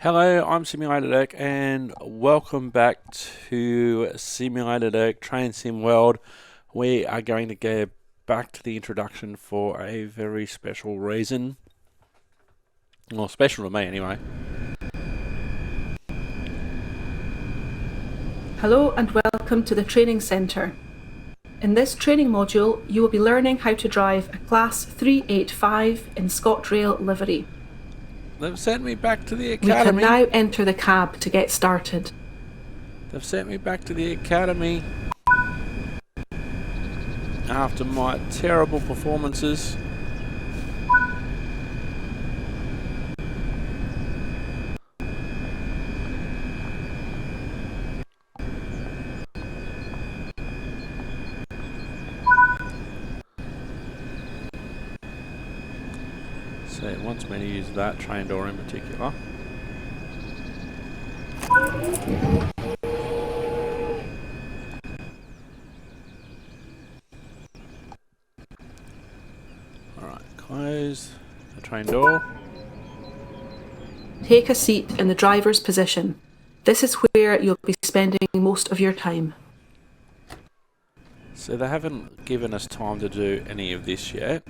Hello, I'm Simulated Erk and welcome back to Simulated Erk Train Sim World. We are going to go back to the introduction for a very special reason. Well, special to me anyway. Hello and welcome to the training centre. In this training module, you will be learning how to drive a Class 385 in ScotRail livery. They've sent me back to the We can academy. now enter the cab to get started. They've sent me back to the academy after my terrible performances. So it wants me to use that train door in particular. Alright, close the train door. Take a seat in the driver's position. This is where you'll be spending most of your time. So they haven't given us time to do any of this yet.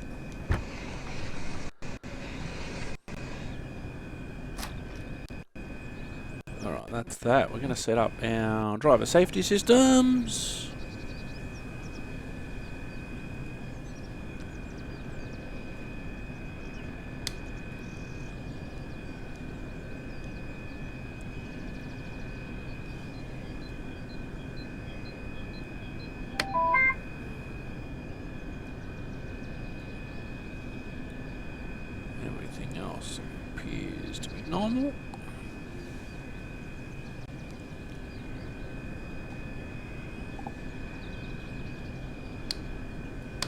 Alright, that's that. We're going to set up our driver safety systems. Everything else appears to be normal.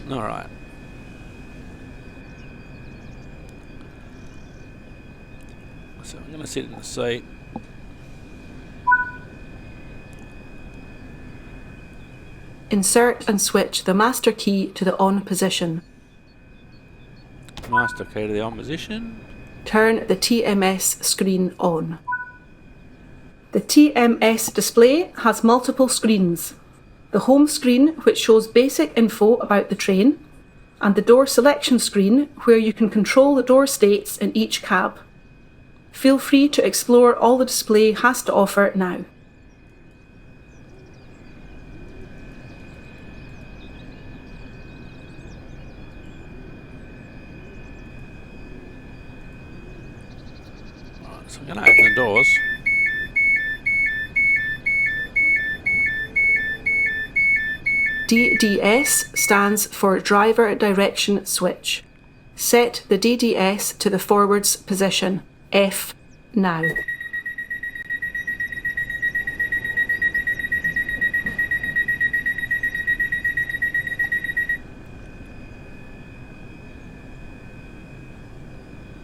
Alright. So I'm going to sit in the seat. Insert and switch the master key to the on position. Master key to the on position. Turn the TMS screen on. The TMS display has multiple screens. The home screen, which shows basic info about the train, and the door selection screen, where you can control the door states in each cab. Feel free to explore all the display has to offer now. Alright, so I'm going to open the doors. DDS stands for Driver Direction Switch. Set the DDS to the forwards position, F, now.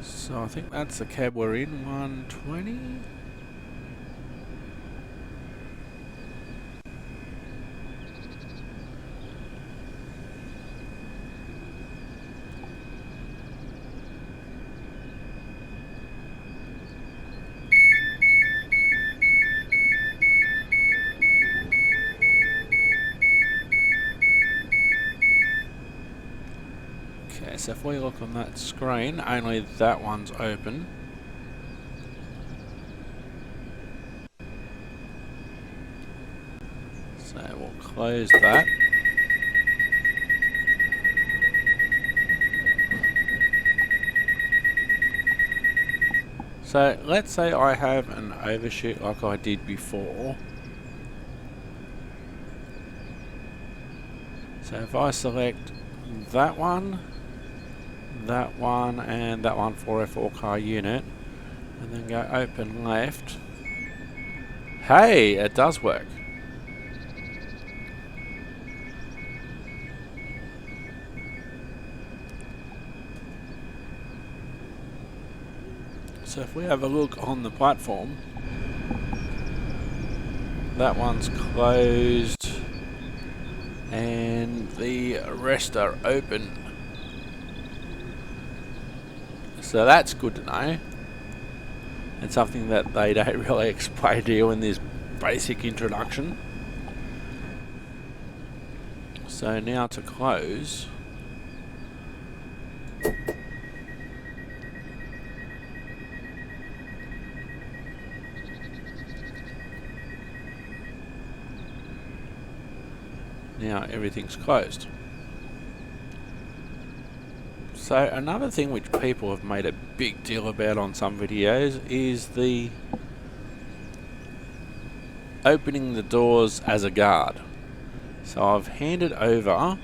So I think that's the cab we're in, 120. Okay, so if we look on that screen, only that one's open. So we'll close that. So let's say I have an overshoot like I did before. So if I select that one, and that one for a 4-car unit, and then go open left. Hey, it does work. So if we have a look on the platform, that one's closed and the rest are open. So that's good to know. and something that they don't really explain to you in this basic introduction. So now to close. Now everything's closed. So another thing which people have made a big deal about on some videos is the opening the doors as a guard. So I've handed over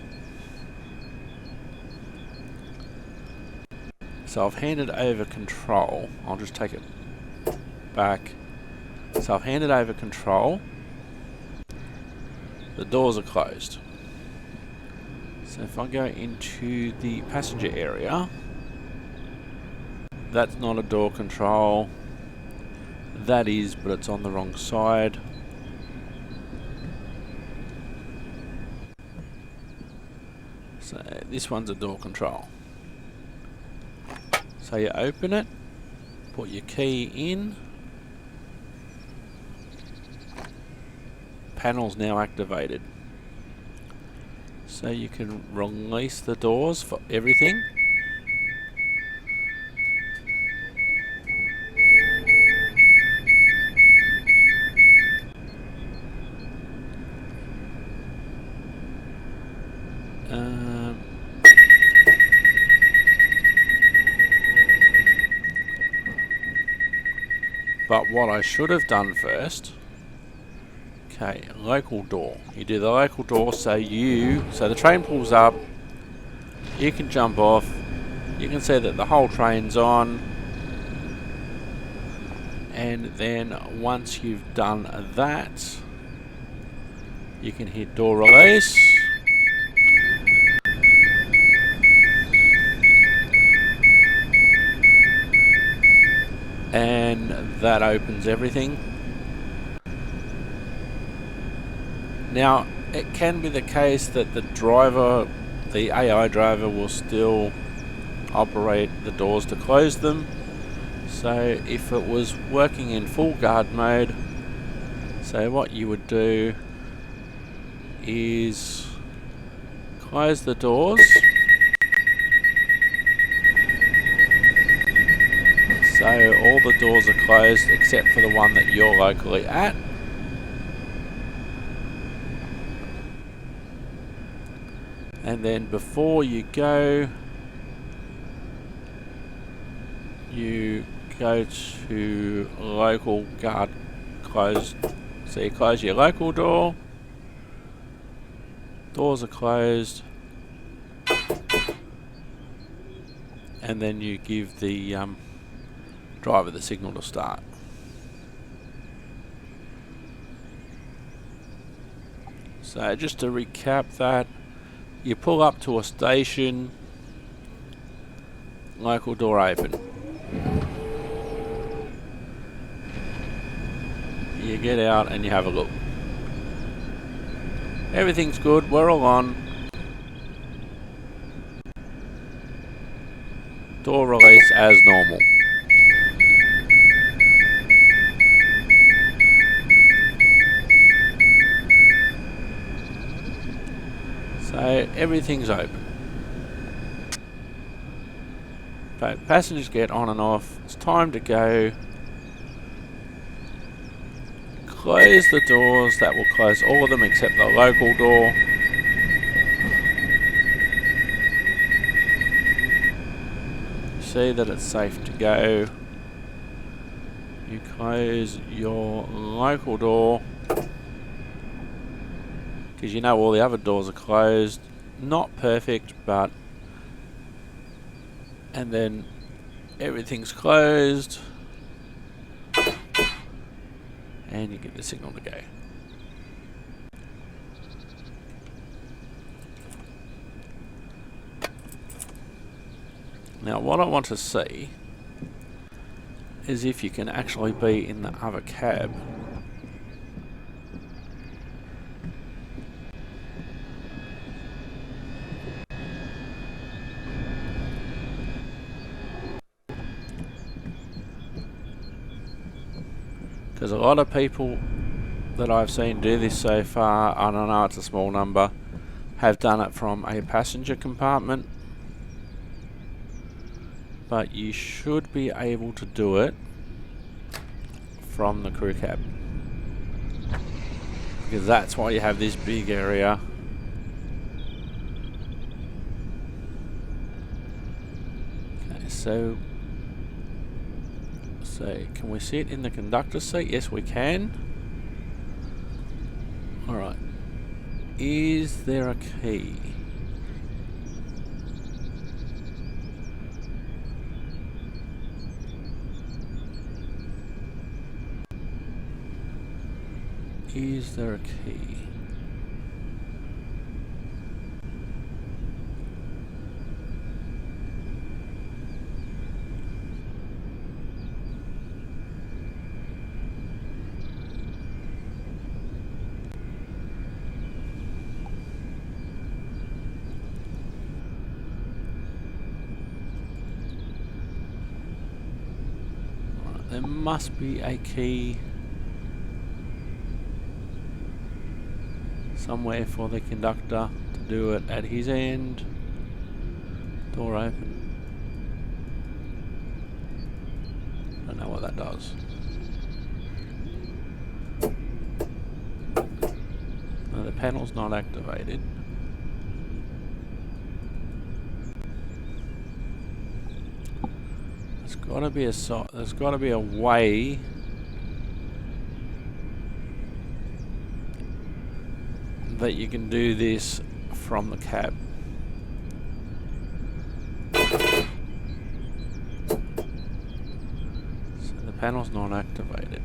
control. I'll just take it back. So I've handed over control. The doors are closed. So if I go into the passenger area, that's not a door control. That is, but it's on the wrong side. So this one's a door control. So you open it, put your key in. Panel's now activated. So you can release the doors for everything. But what I should have done first, okay, local door. You do the local door so the train pulls up, you can jump off, you can see that the whole train's on, and then once you've done that, you can hit door release. And that opens everything. Now, it can be the case that the AI driver will still operate the doors to close them. So if it was working in full guard mode, so what you would do is close the doors. So all the doors are closed except for the one that you're locally at. And then before you go to local guard closed. So you close your local door. Doors are closed. And then you give the driver the signal to start. So just to recap that, you pull up to a station, local door open. You get out and you have a look. Everything's good, we're all on. Door release as normal. So everything's open. But passengers get on and off. It's time to go. Close the doors. That will close all of them except the local door. See that it's safe to go. You close your local door. Because you know all the other doors are closed. Not perfect, but... And then everything's closed. And you get the signal to go. Now what I want to see is if you can actually be in the other cab. Because a lot of people that I've seen do this so far, I don't know, it's a small number, have done it from a passenger compartment. But you should be able to do it from the crew cab. Because that's why you have this big area. Okay, so can we sit in the conductor's seat? Yes, we can. Alright. Is there a key? Is there a key? Right, there must be a key somewhere for the conductor to do it at his end. Door open. Don't know what that does. No, the panel's not activated. There's got to be a way that you can do this from the cab. So the panel's not activated.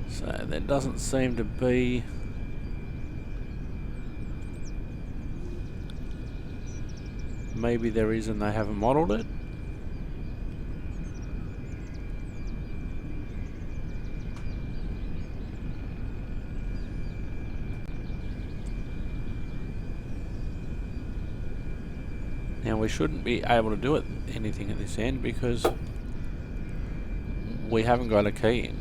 So there doesn't seem to be maybe there is and they haven't modelled it. Now we shouldn't be able to do anything at this end because we haven't got a key in.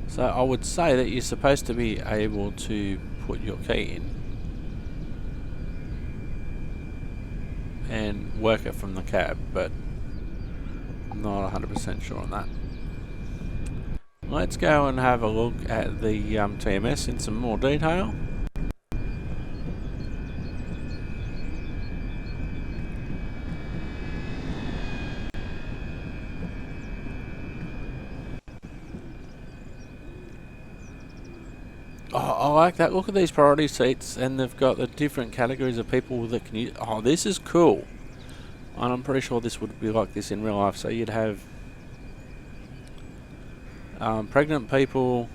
So I would say that you're supposed to be able to put your key in and work it from the cab, but I'm not 100% sure on that. Let's go and have a look at the TMS in some more detail. Oh, I like that. Look at these priority seats, and they've got the different categories of people that can use. Oh, this is cool. And I'm pretty sure this would be like this in real life. So you'd have pregnant people,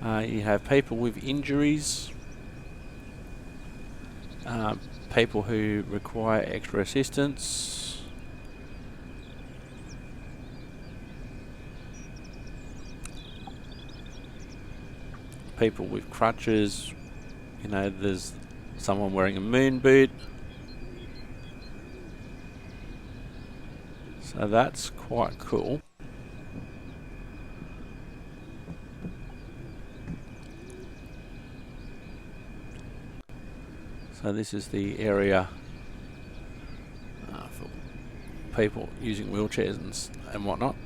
you have people with injuries, people who require extra assistance, people with crutches, you know, there's someone wearing a moon boot. So that's quite cool. So this is the area for people using wheelchairs and whatnot.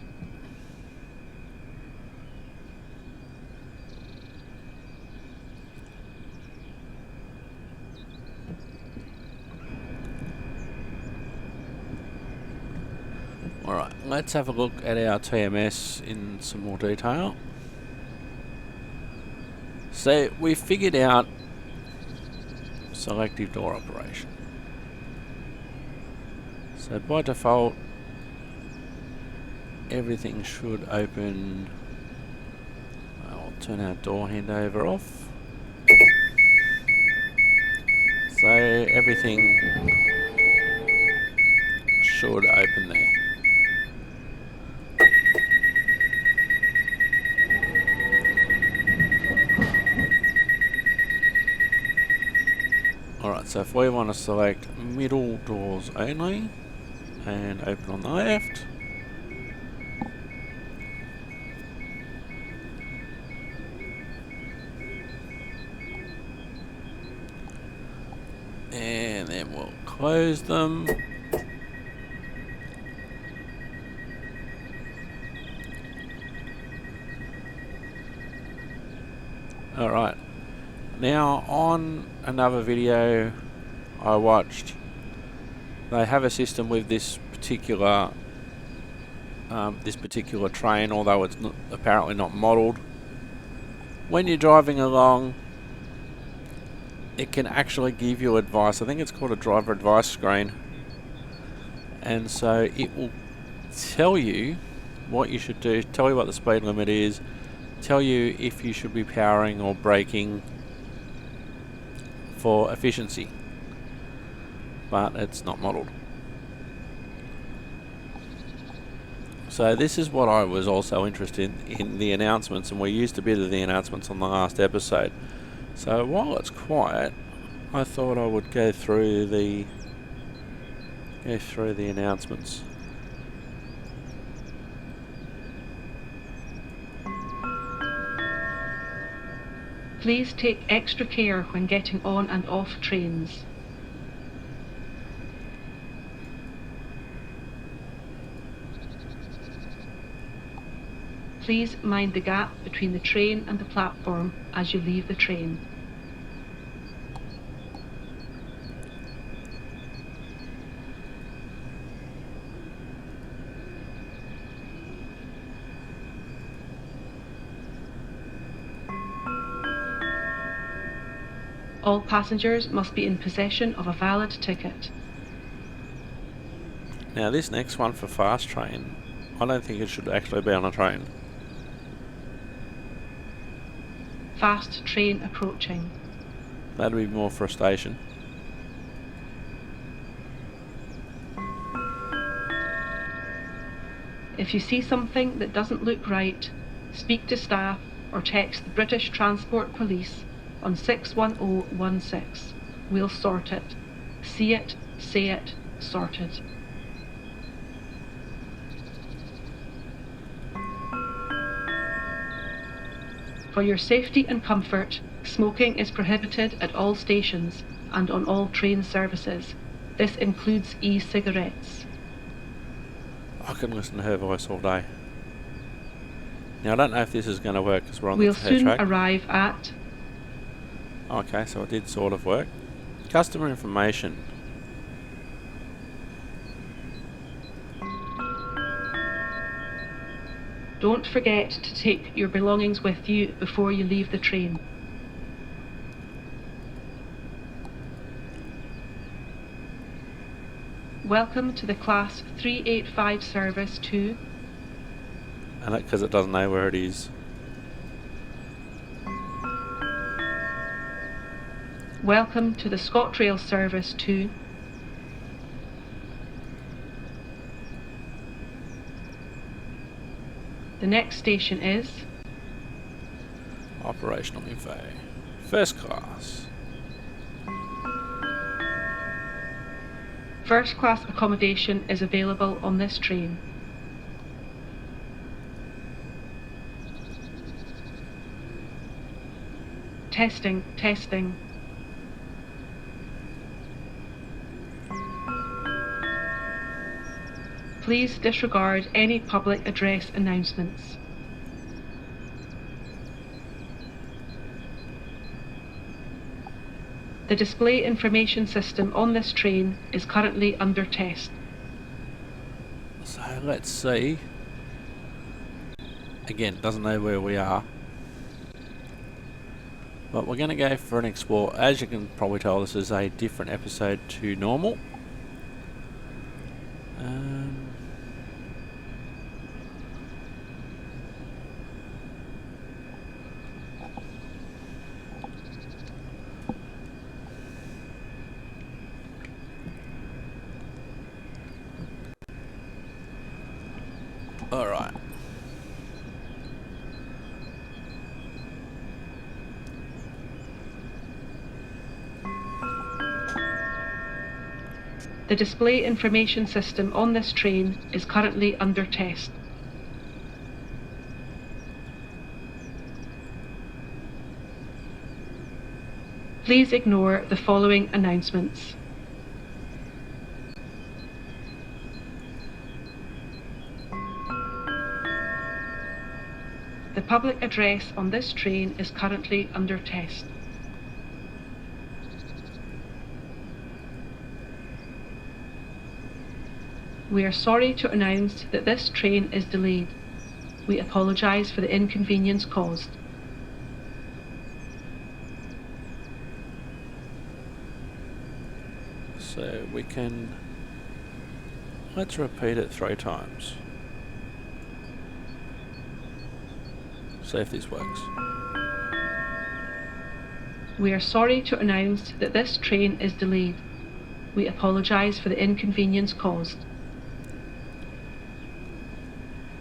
Alright, let's have a look at our TMS in some more detail. So we figured out selective door operation. So by default, everything should open. I'll turn our door handover off. So everything should open there. Alright, so if we want to select middle doors only and open on the left. And then we'll close them. Alright, now on another video I watched, they have a system with this particular train, although it's apparently not modelled. When you're driving along, it can actually give you advice. I think it's called a driver advice screen, and so it will tell you what you should do, tell you what the speed limit is, tell you if you should be powering or braking for efficiency, but it's not modelled. So this is what I was also interested in, the announcements, and we used a bit of the announcements on the last episode. So while it's quiet, I thought I would go through the announcements. Please take extra care when getting on and off trains. Please mind the gap between the train and the platform as you leave the train. All passengers must be in possession of a valid ticket. Now this next one for fast train, I don't think it should actually be on a train. Fast train approaching. That'd be more for a station. If you see something that doesn't look right, speak to staff or text the British Transport Police on 61016. We'll sort it. See it, say it, sorted. For your safety and comfort, smoking is prohibited at all stations and on all train services. This includes e-cigarettes. I can listen to her voice all day. Now I don't know if this is going to work because we're on We'll the soon track. arrive at... Okay, so it did sort of work. Customer information. Don't forget to take your belongings with you before you leave the train. Welcome to the Class 385 service to... And because it doesn't know where it is. Welcome to the ScotRail service to... The next station is... Operational info. First class. First class accommodation is available on this train. Testing, testing. Please disregard any public address announcements. The display information system on this train is currently under test. So let's see. Again, it doesn't know where we are. But we're going to go for an explore. As you can probably tell, this is a different episode to normal. Alright. The display information system on this train is currently under test. Please ignore the following announcements. The public address on this train is currently under test. We are sorry to announce that this train is delayed. We apologise for the inconvenience caused. So we can... Let's repeat it 3 times. See if this works. We are sorry to announce that this train is delayed. We apologise for the inconvenience caused.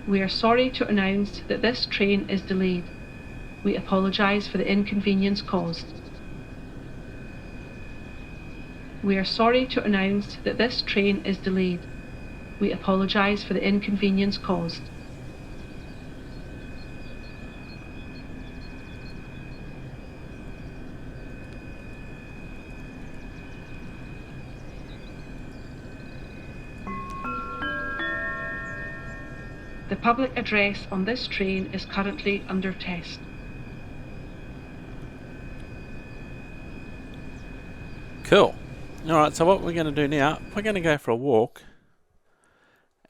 We are sorry to announce that this train is delayed. We apologise for the inconvenience caused. We are sorry to announce that this train is delayed. We apologise for the inconvenience caused. The public address on this train is currently under test. Cool. Alright, so what we're going to do now, we're going to go for a walk.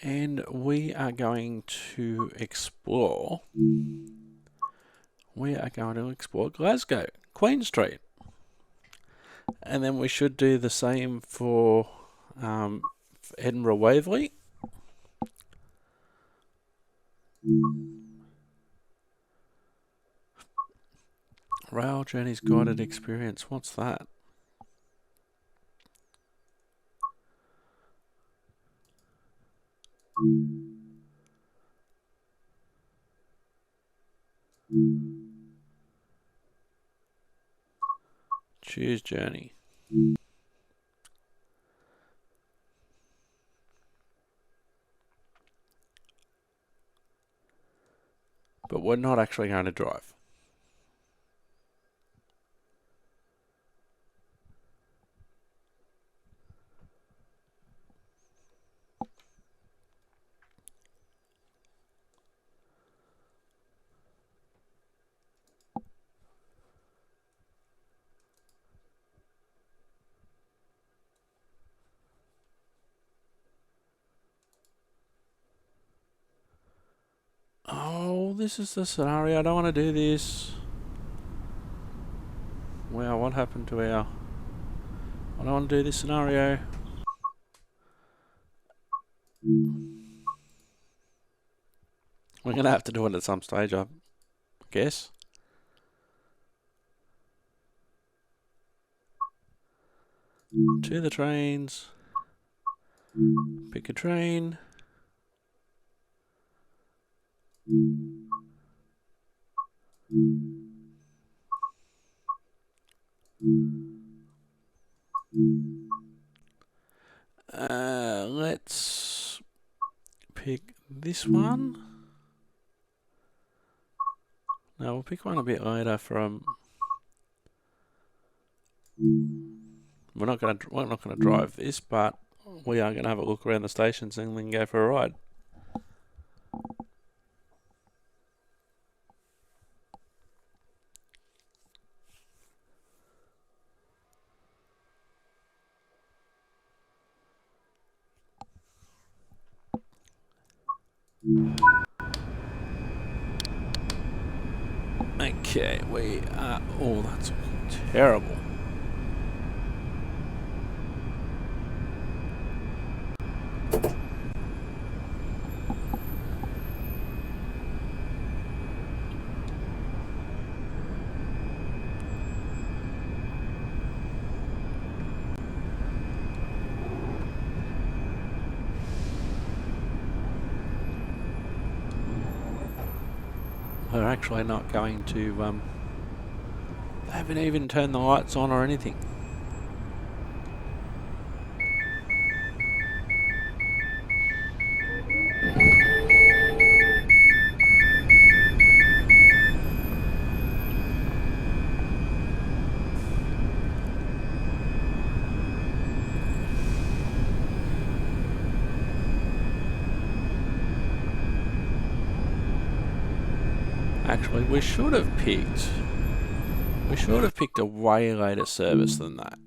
And we are going to explore... We are going to explore Glasgow Queen Street. And then we should do the same for Edinburgh Waverley. Rail Journeys Guided Experience. What's that? Choose journey. But we're not actually going to drive. Oh, this is the scenario. I don't want to do this. Wow, what happened to our... I don't want to do this scenario. We're going to have to do it at some stage, I guess. To the trains. Pick a train. Let's pick this one. No, we'll pick one a bit later from... We're not going to drive this, but we are going to have a look around the stations and then go for a ride. Okay, we are... Oh, that's terrible. they're actually not going to, they haven't even turned the lights on or anything. Actually, we should have picked a way later service than that.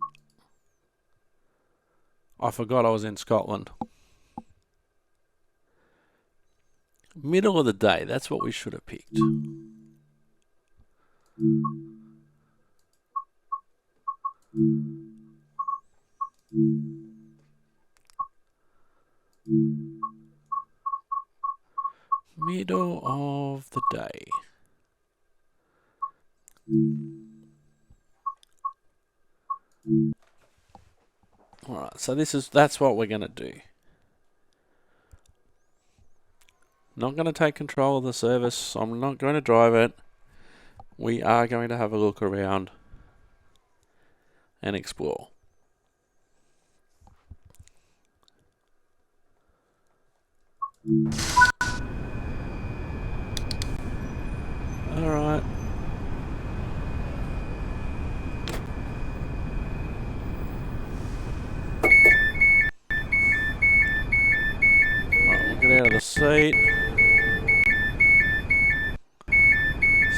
I forgot I was in Scotland. Middle of the day, that's what we should have picked. Middle of the day. Alright, so that's what we're gonna do. Not gonna take control of the service. I'm not going to drive it. We are going to have a look around and explore. Alright. We'll get out of the seat.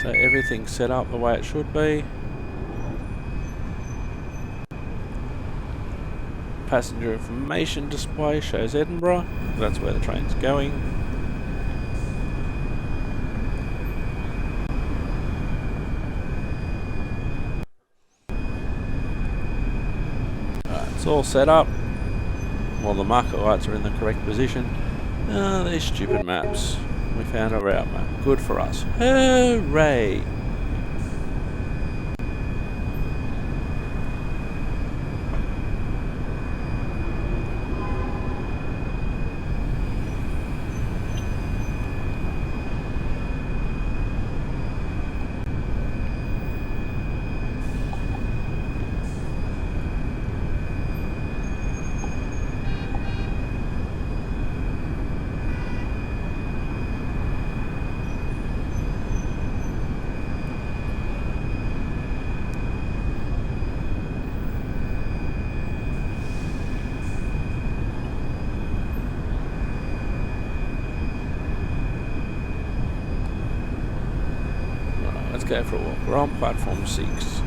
So everything's set up the way it should be. Passenger information display shows Edinburgh. That's where the train's going. Alright, it's all set up. Well, the marker lights are in the correct position. These stupid maps. We found a route map. Good for us. Hooray! Let's go for a walk. We're on platform 6.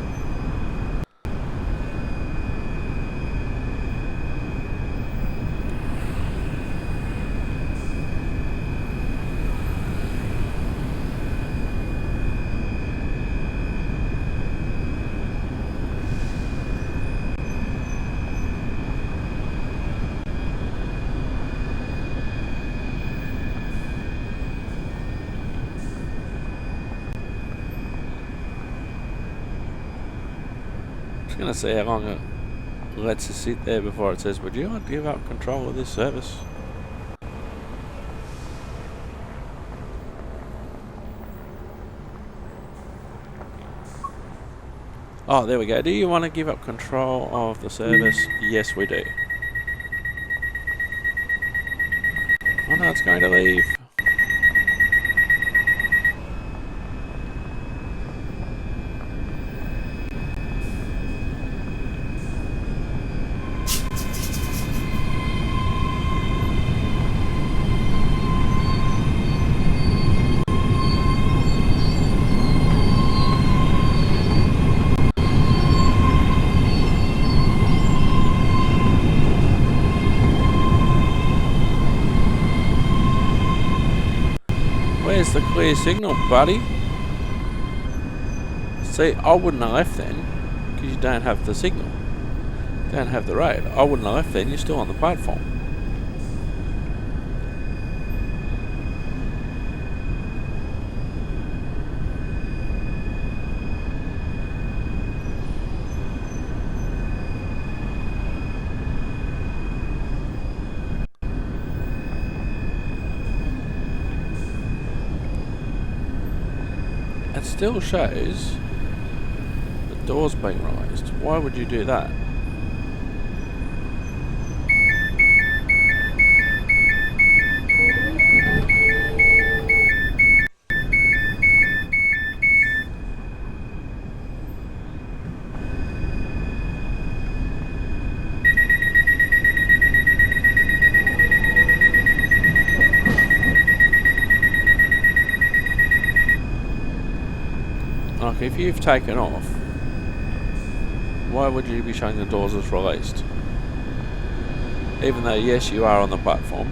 Gonna see how long it lets us sit there before it says, would you like to give up control of this service? Oh, there we go. Do you want to give up control of the service? Yes, we do. Oh no, it's going to leave. Where's the clear signal, buddy? See, I wouldn't have left then, because you don't have the signal. You don't have the road. I wouldn't have left then, you're still on the platform. it still shows the doors being released. Why would you do that? Like, if you've taken off, why would you be showing the doors as released? Even though, yes, you are on the platform.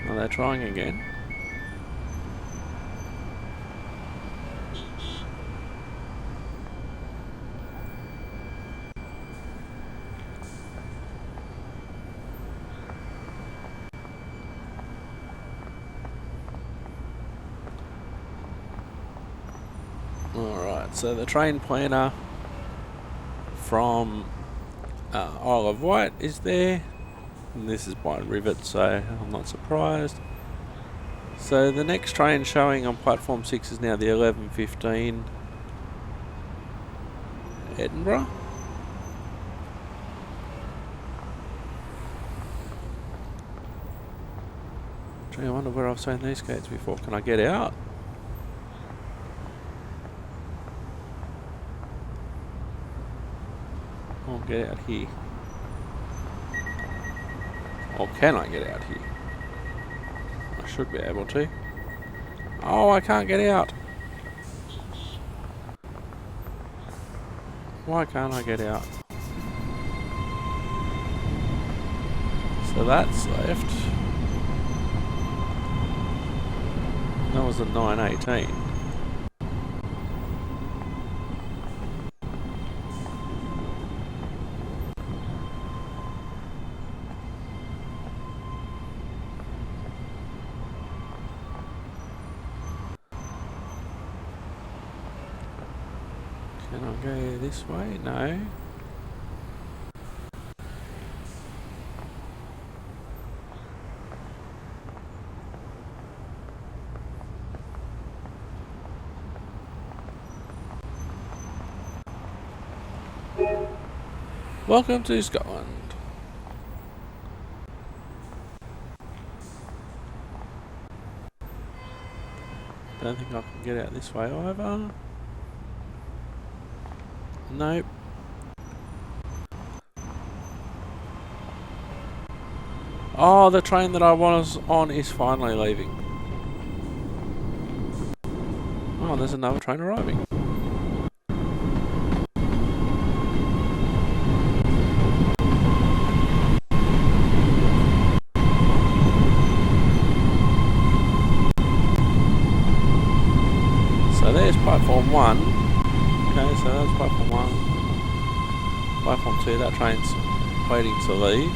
Are they trying again? Alright, so the train planner from Isle of Wight is there. And this is by Rivet, so I'm not surprised. So the next train showing on platform 6 is now the 11:15 Edinburgh. I wonder where I've seen these gates before. Can I get out? I'll get out here. Or can I get out here? I should be able to. Oh, I can't get out. Why can't I get out? So that's left. That was at 9:18. Can I go this way? No. Welcome to Scotland. Don't think I can get out this way either. Nope. Oh, the train that I was on is finally leaving. Oh, there's another train arriving. So there's platform 1. Okay, so that's platform 1. Platform 2, that train's waiting to leave.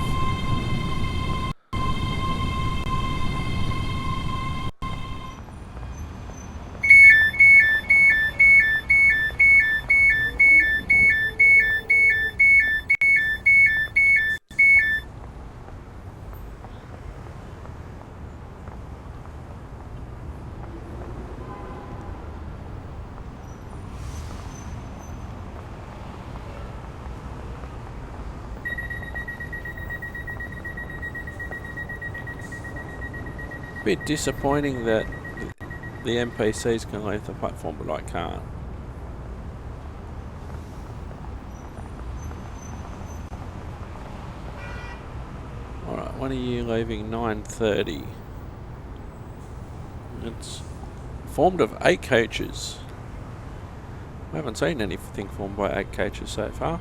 Bit disappointing that the NPCs can leave the platform, but I can't. Alright, when are you leaving? 9:30. It's formed of 8 coaches. I haven't seen anything formed by 8 coaches so far.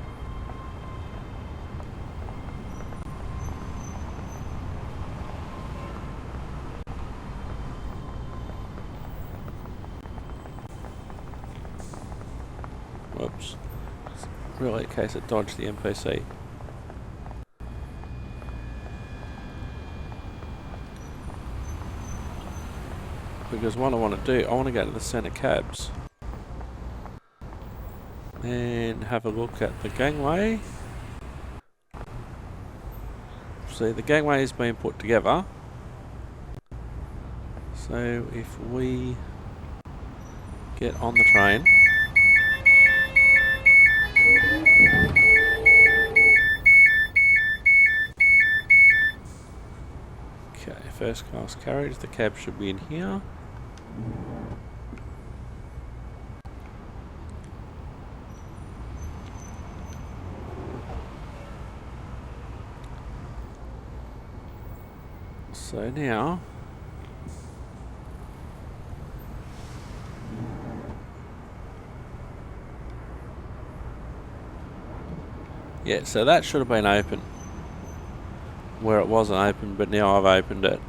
Whoops. It's really a case of dodge the NPC. Because what I want to do, I want to go to the centre cabs and have a look at the gangway. See, the gangway is being put together. So if we get on the train, okay, first class carriage, the cab should be in here. So now, yeah, so that should have been open where it wasn't open, but now I've opened it.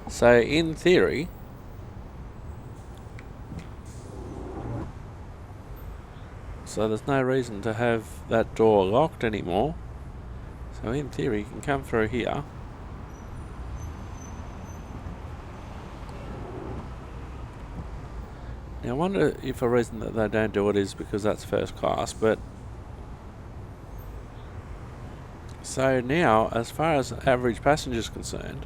So in theory, so there's no reason to have that door locked anymore. So in theory, you can come through here. Now I wonder if a reason that they don't do it is because that's first class, but so now, as far as average passenger is concerned,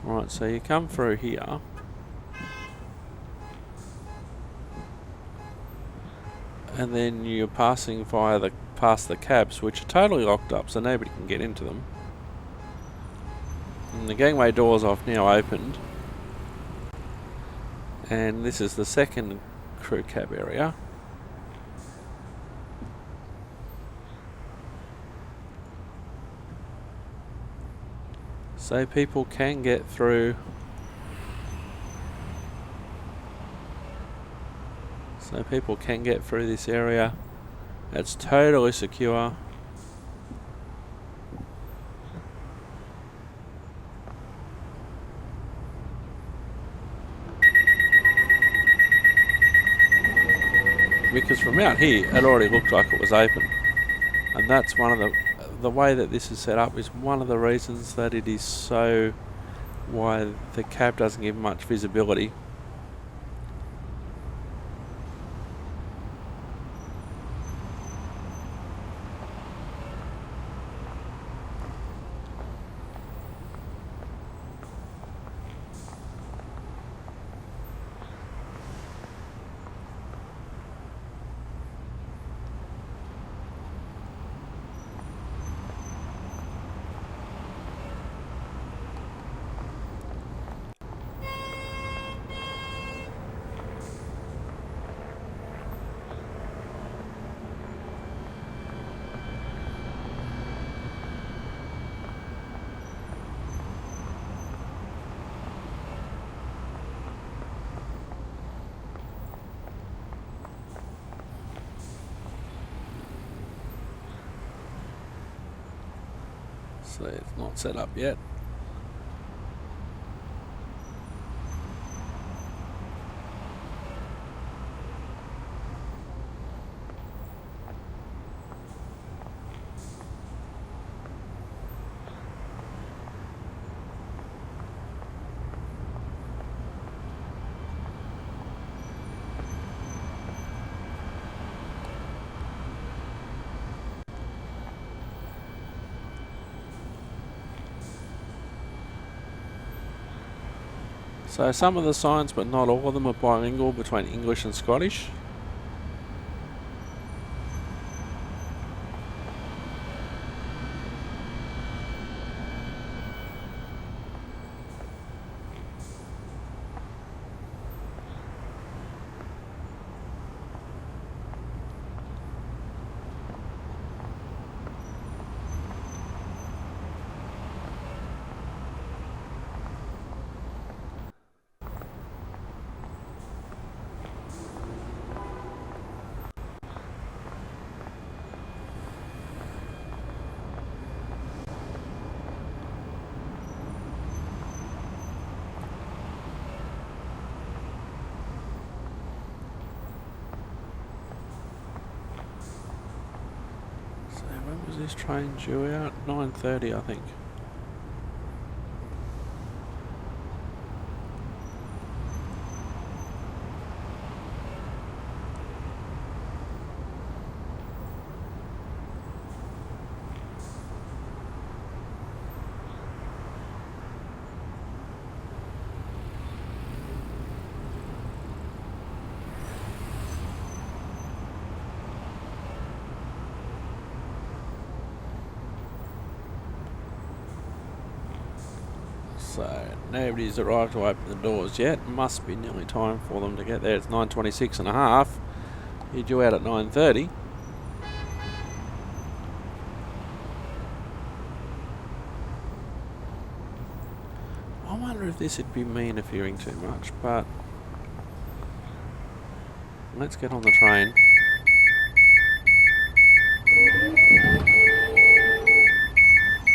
right, so you come through here, and then you're passing past the cabs, which are totally locked up, so nobody can get into them. And the gangway doors I've now opened, and this is the second crew cab area. So people can get through. So people can get through this area. It's totally secure. Because from out here, it already looked like it was open. And that's one of the way that this is set up is one of the reasons that it is so, why the cab doesn't give much visibility. So it's not set up yet. So some of the signs, but not all of them, are bilingual between English and Scottish. this train due out? 9:30, I think. So, nobody's arrived to open the doors yet. Must be nearly time for them to get there. It's 9:26 and a half. You're due out at 9:30. I wonder if this would be me interfering too much, but let's get on the train.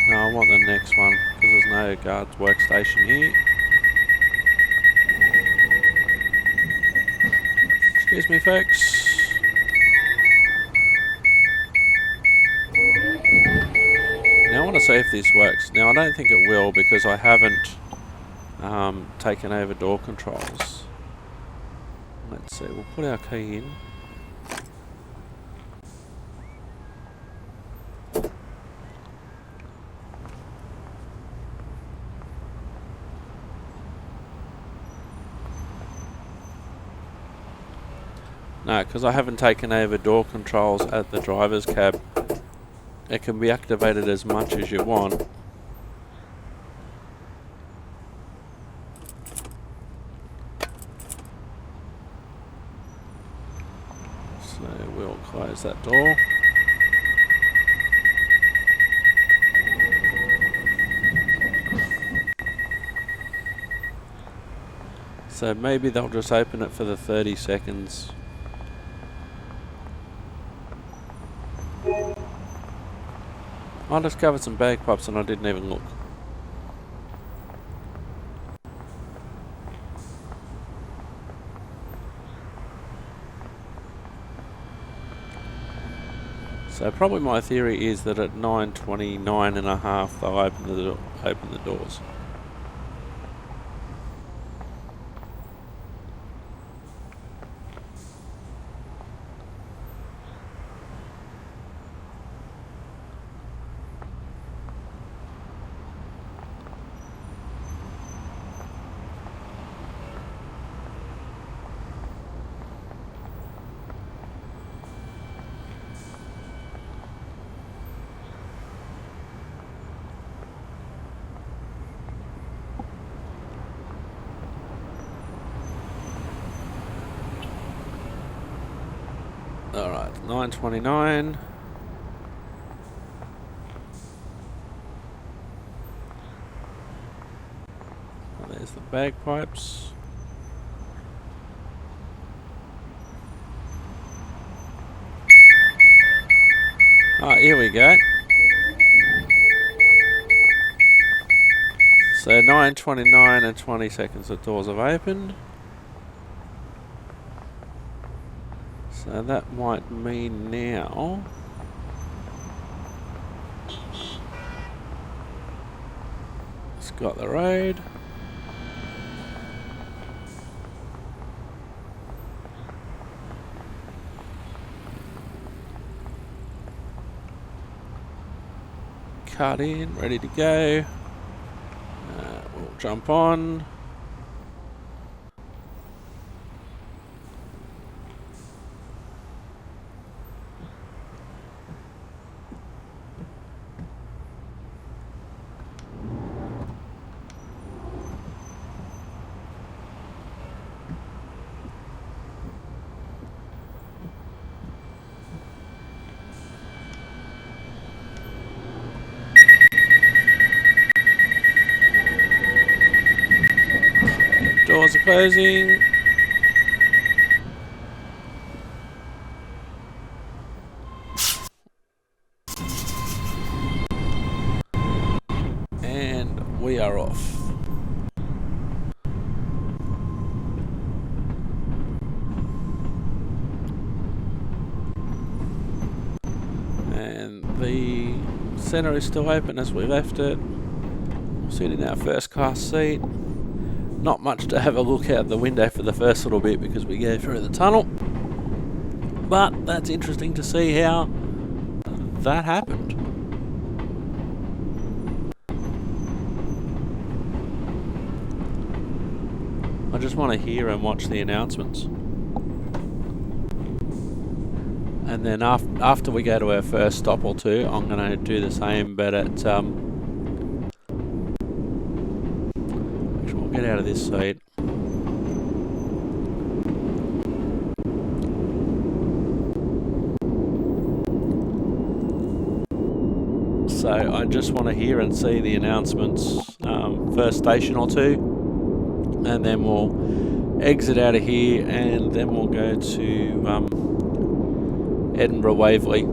No, I want the next one, because there's no guard's workstation here. Excuse me, folks. Now I want to see if this works. Now I don't think it will, because I haven't taken over door controls. Let's see, we'll put our key in. No, because I haven't taken over door controls at the driver's cab. It can be activated as much as you want. So we'll close that door. So maybe they'll just open it for the 30 seconds. I discovered some bagpipes and I didn't even look. So probably my theory is that at 9:29 and a half they'll open the doors. Alright, 9:29. Oh, there's the bagpipes. Ah, here we go. So 9:29 and 20 seconds the doors have opened. So that might mean now it's got the road. Cut in, ready to go. We'll jump on. Doors are closing. And we are off. And the Centre is still open as we left it. Sitting in our first class seat. Not much to have a look out the window for the first little bit because we go through the tunnel. But that's interesting to see how that happened. I just want to hear and watch the announcements. And then after we go to our first stop or two, I'm going to do the same, but at... actually, we'll get out of this seat. So I just want to hear and see the announcements, first station or two. And then we'll exit out of here, and then we'll go to Edinburgh Waverley.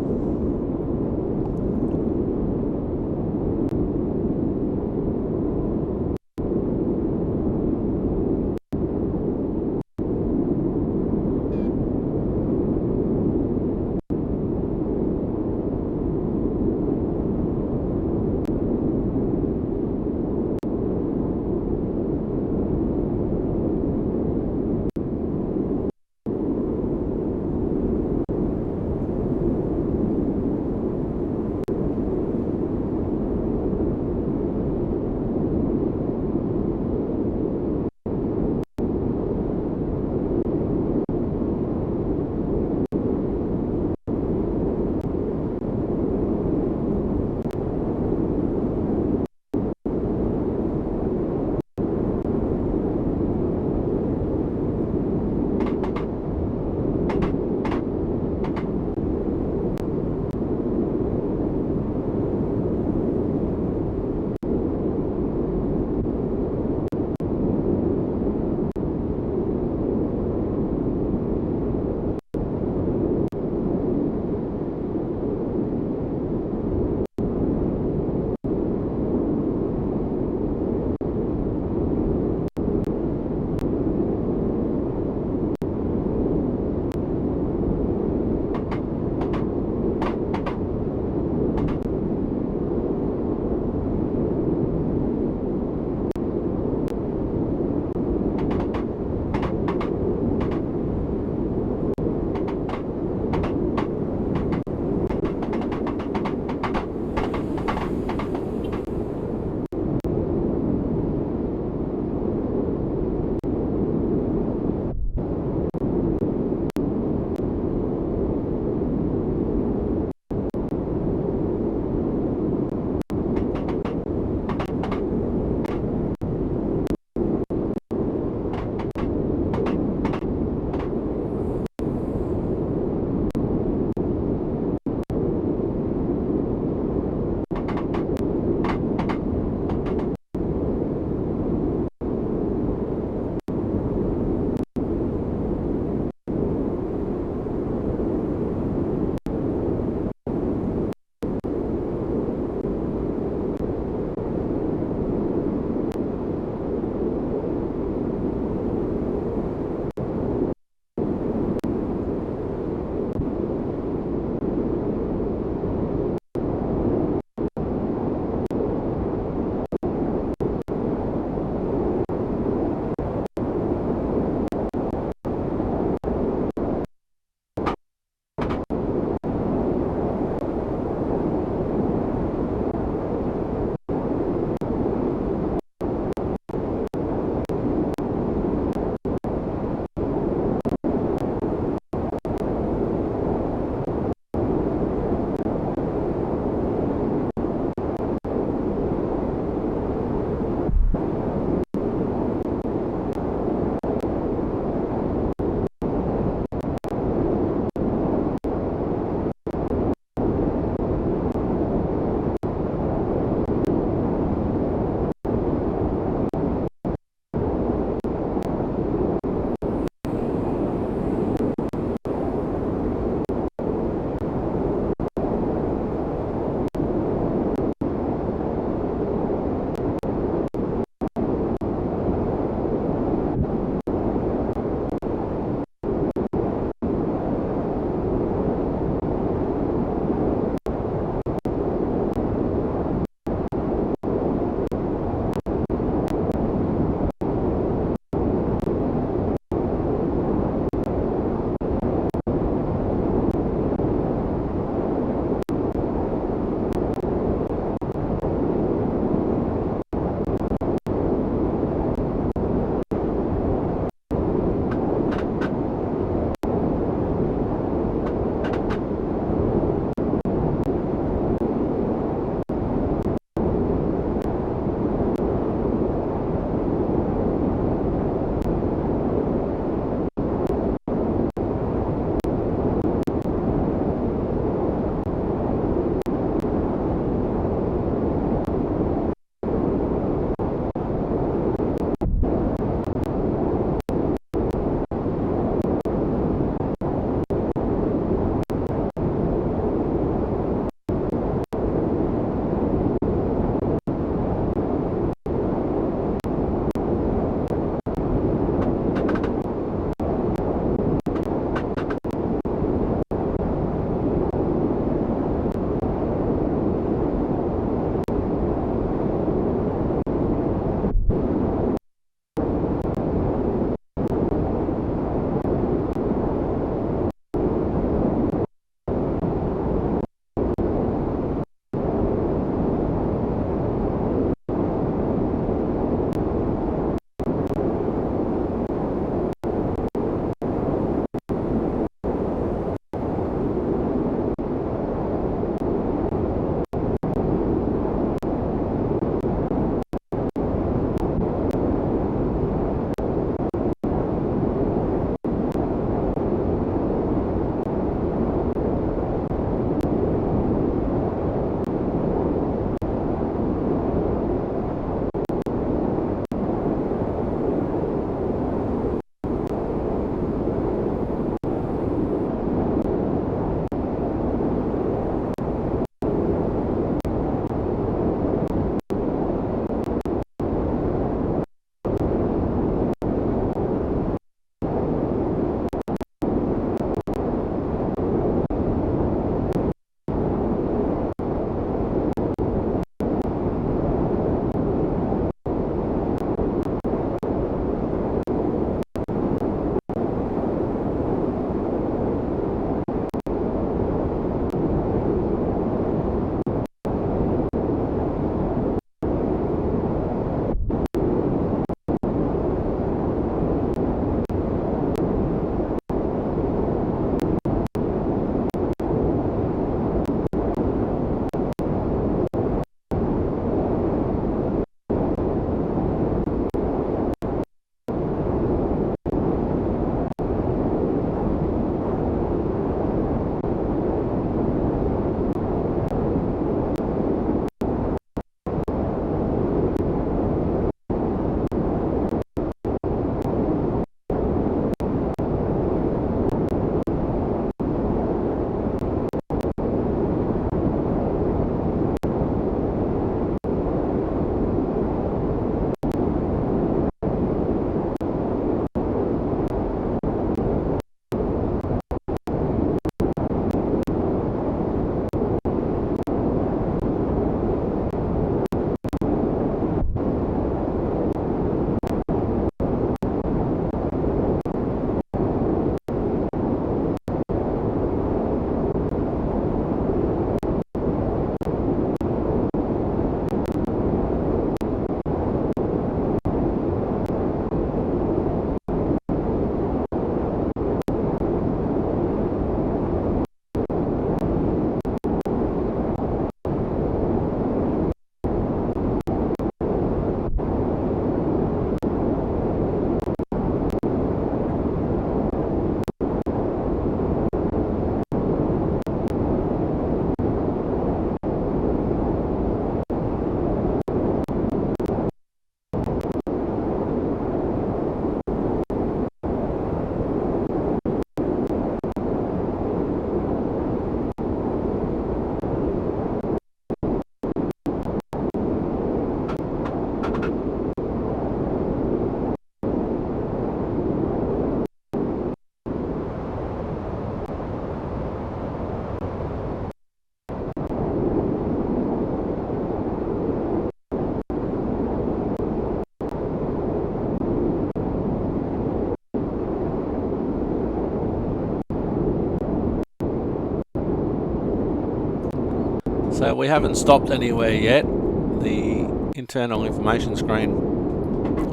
So we haven't stopped anywhere yet. The internal information screen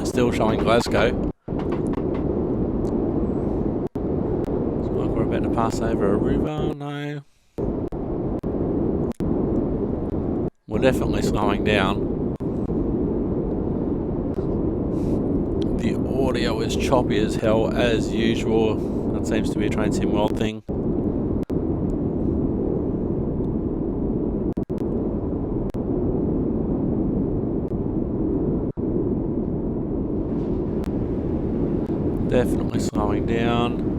is still showing Glasgow. Looks like we're about to pass over a river. No. We're definitely slowing down. The audio is choppy as hell as usual. That seems to be a Train Sim World thing. Definitely slowing down.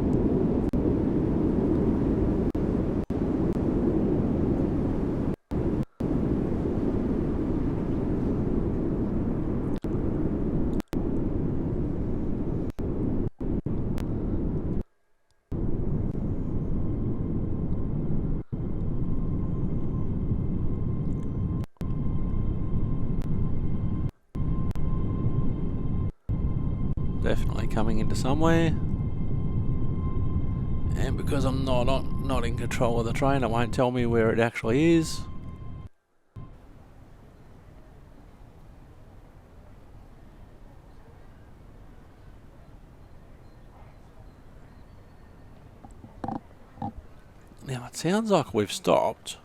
Definitely coming into somewhere. And because I'm not in control of the train, it won't tell me where it actually is. Now it sounds like we've stopped.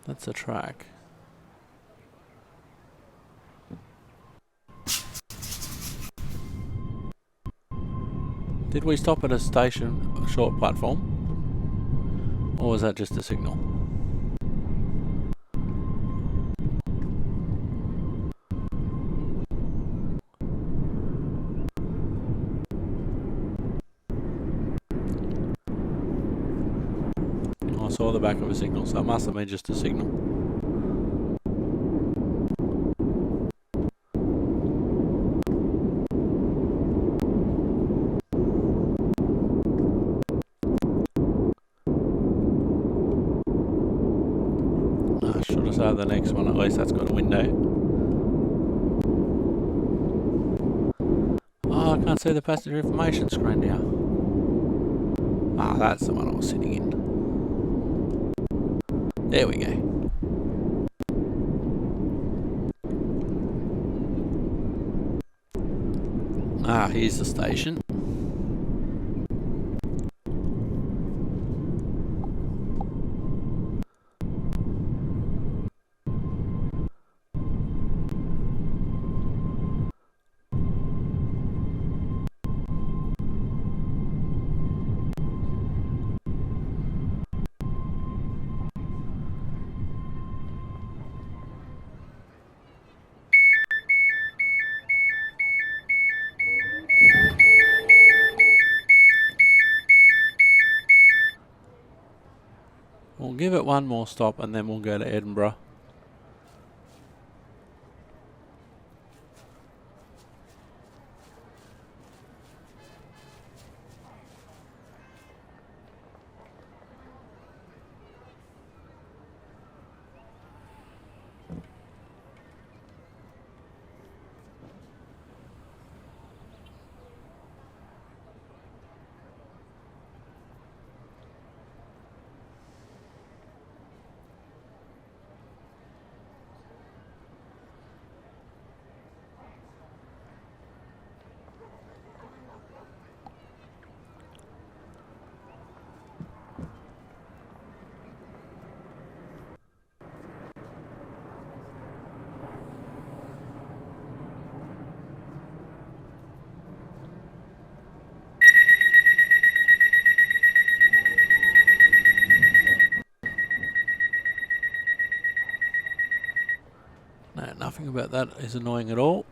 That's a track. Did we stop at a station, a short platform? Or was that just a signal? I saw the back of a signal, so it must have been just a signal. Should have started the next one, at least that's got a window. Oh, I can't see the passenger information screen now. Ah, that's the one I was sitting in. There we go. Ah, here's the station. We'll give it one more stop and then we'll go to Edinburgh. No, nothing about that is annoying at all.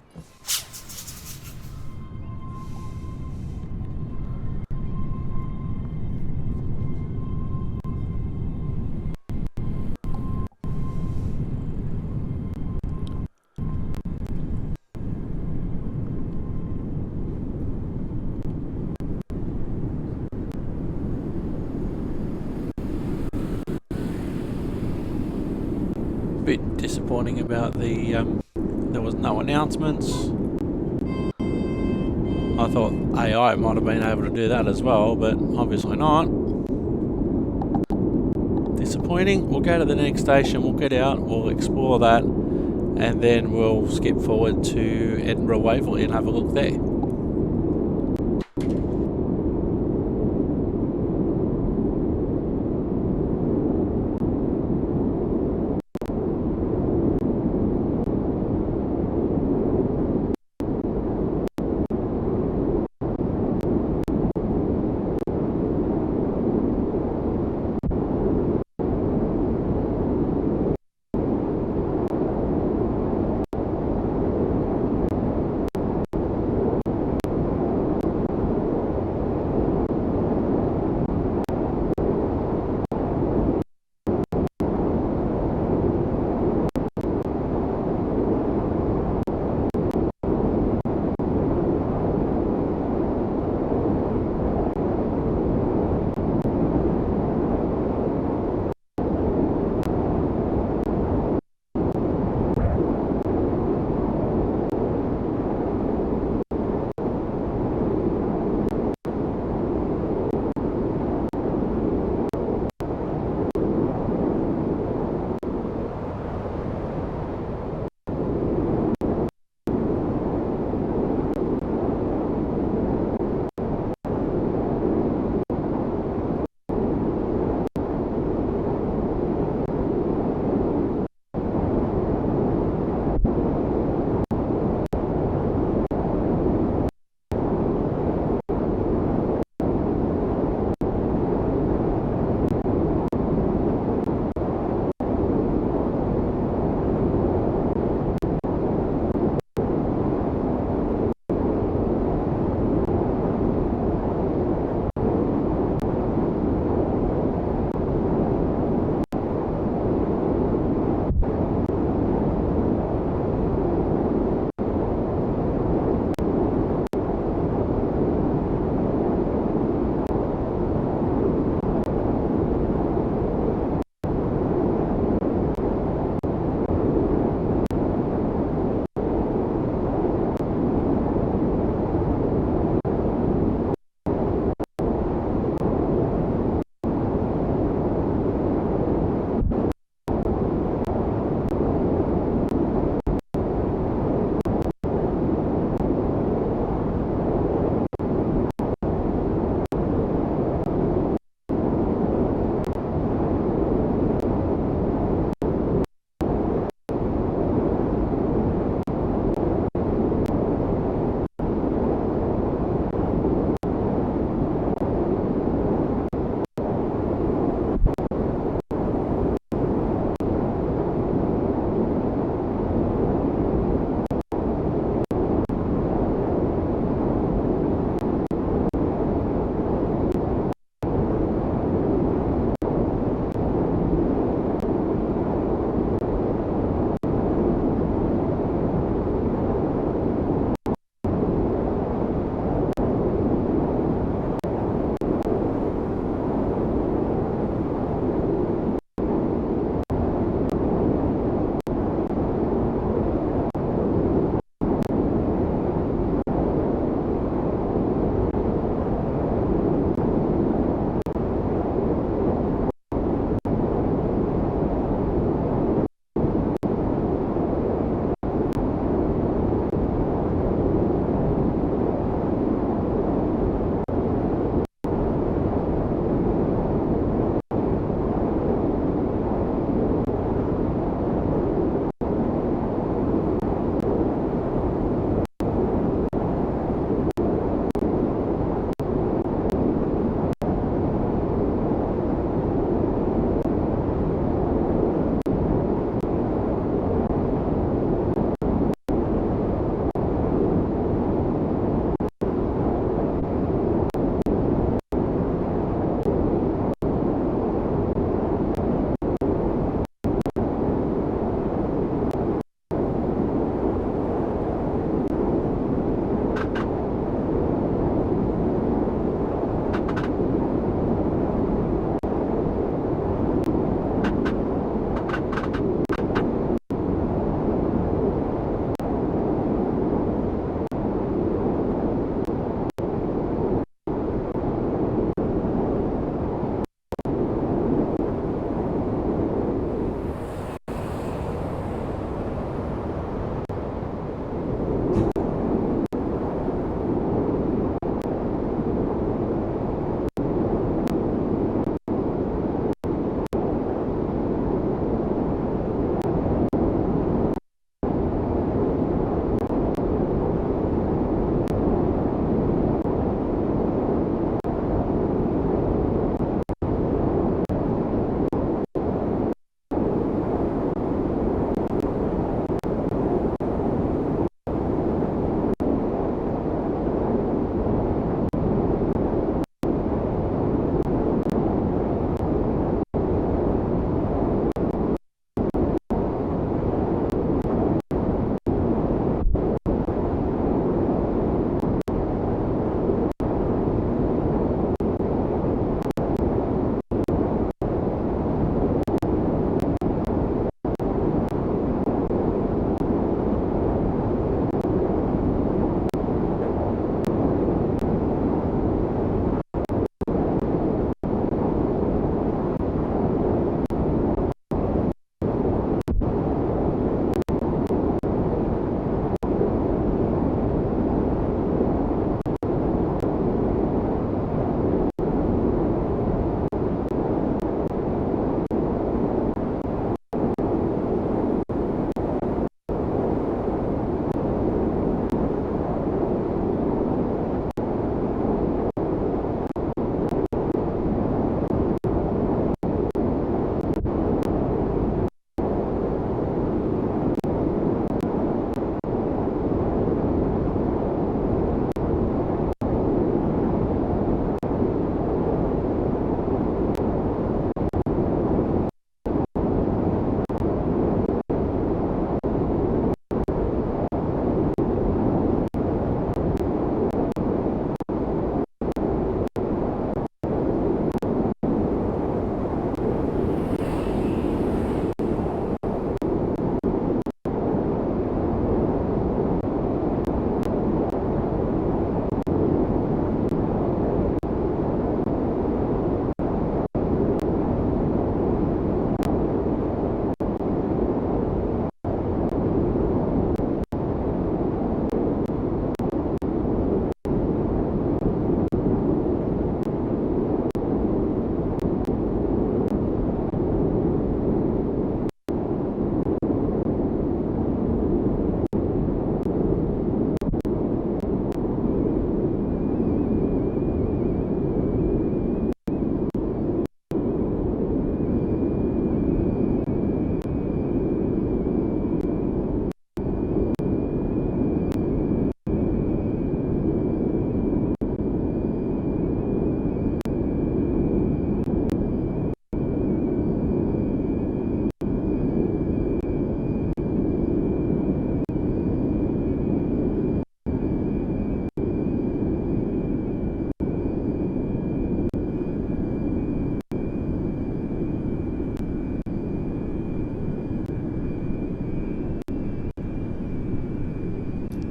Bit disappointing about the there was no announcements. I thought AI might have been able to do that as well, but obviously not. Disappointing. We'll go to the next station, we'll get out, we'll explore that, and then we'll skip forward to Edinburgh Waverley and have a look there.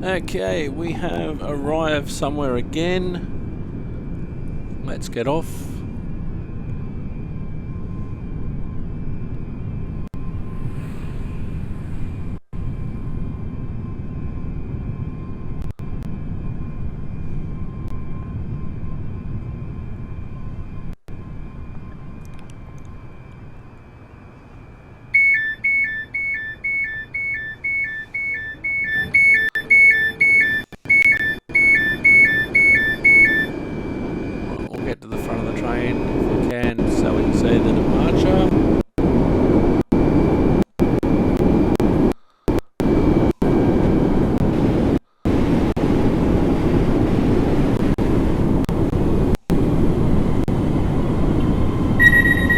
Okay, we have arrived somewhere again. Let's get off. We'll get to the front of the train if we can, so we can see the departure.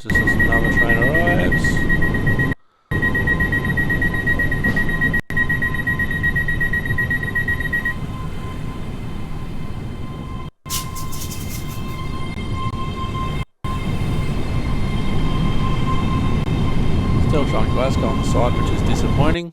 Just as another train arrives. Still showing Glasgow on the side, which is disappointing.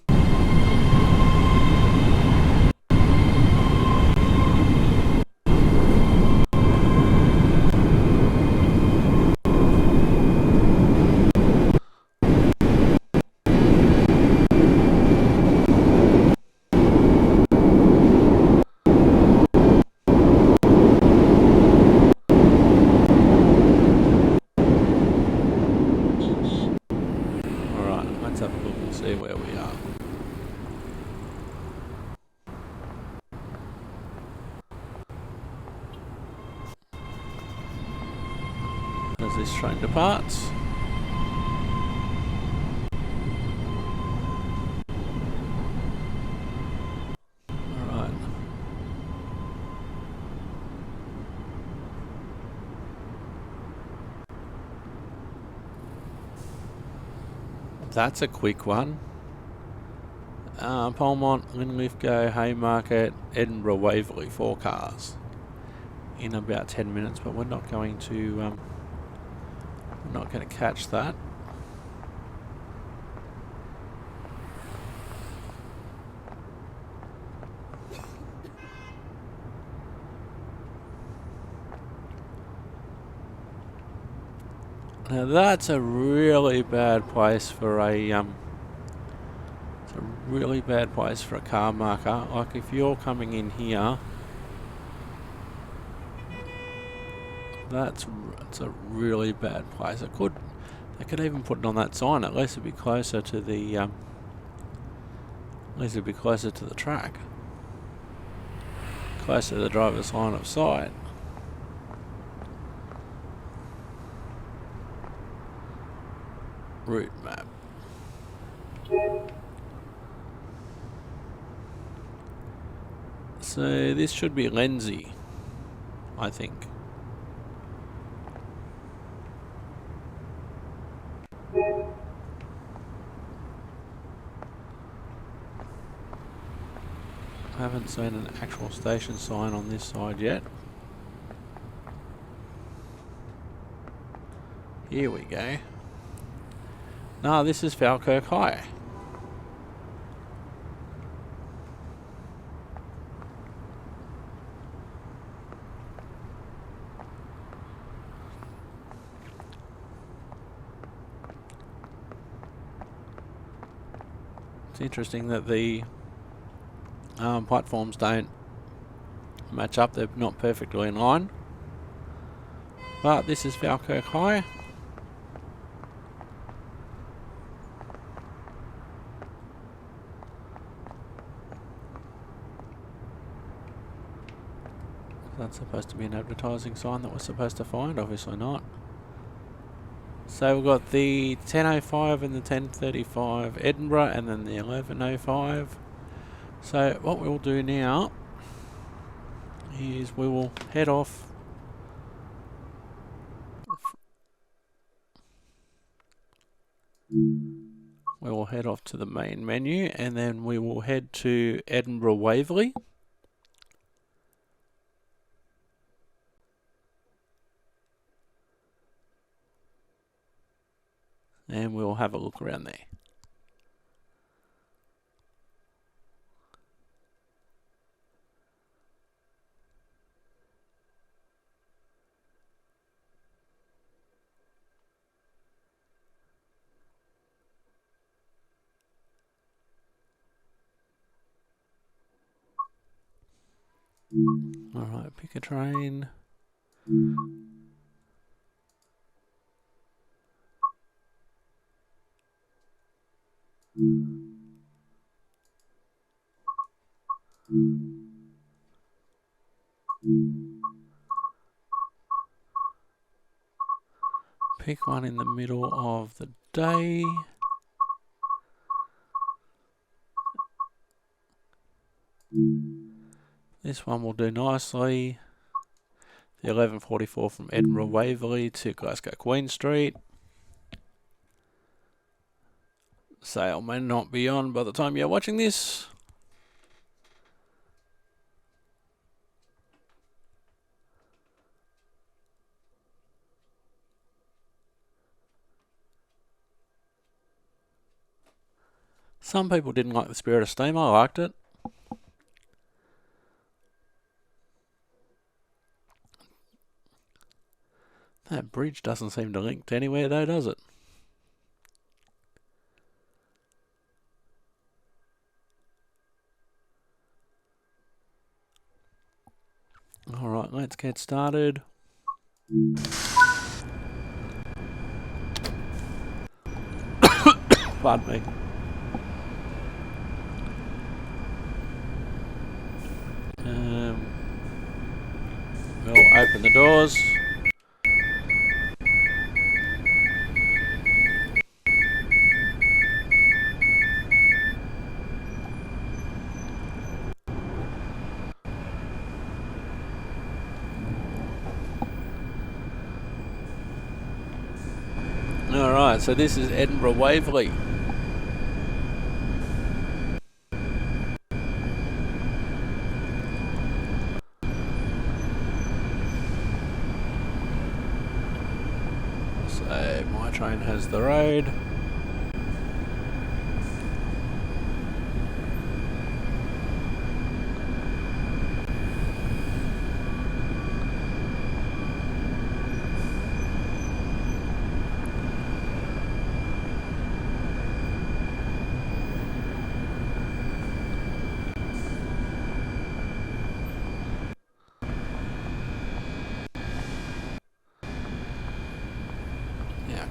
Alright, let's have a look and see where we are. As this train departs. Alright. That's a quick one. Polmont, Linlithgow, Haymarket, Edinburgh, Waverley, 4 cars in about 10 minutes, but we're not going to catch that. Now that's a really bad place for a it's a really bad place for a car marker. Like if you're coming in here, it's a really bad place. They could even put it on that sign. At least it'd be closer to the track, closer to the driver's line of sight. Route map. So this should be Lindsay, I think. I haven't seen an actual station sign on this side yet. Here we go. No, this is Falkirk High. It's interesting that the platforms don't match up. They're not perfectly in line. But this is Falkirk High. That's supposed to be an advertising sign that we're supposed to find, obviously not. So we've got the 10:05 and the 10:35 Edinburgh, and then the 11:05. So what we'll do now is we will head off. We will head off to the main menu, and then we will head to Edinburgh Waverley. And we'll have a look around there. Alright, pick a train. Pick one in the middle of the day. This one will do nicely. The 11:44 from Edinburgh Waverley to Glasgow Queen Street. Sale may not be on by the time you're watching this. Some people didn't like the Spirit of Steam. I liked it. That bridge doesn't seem to link to anywhere though, does it? Alright, let's get started. Pardon me. We'll open the doors. Alright, so this is Edinburgh Waverley. So my train has the road.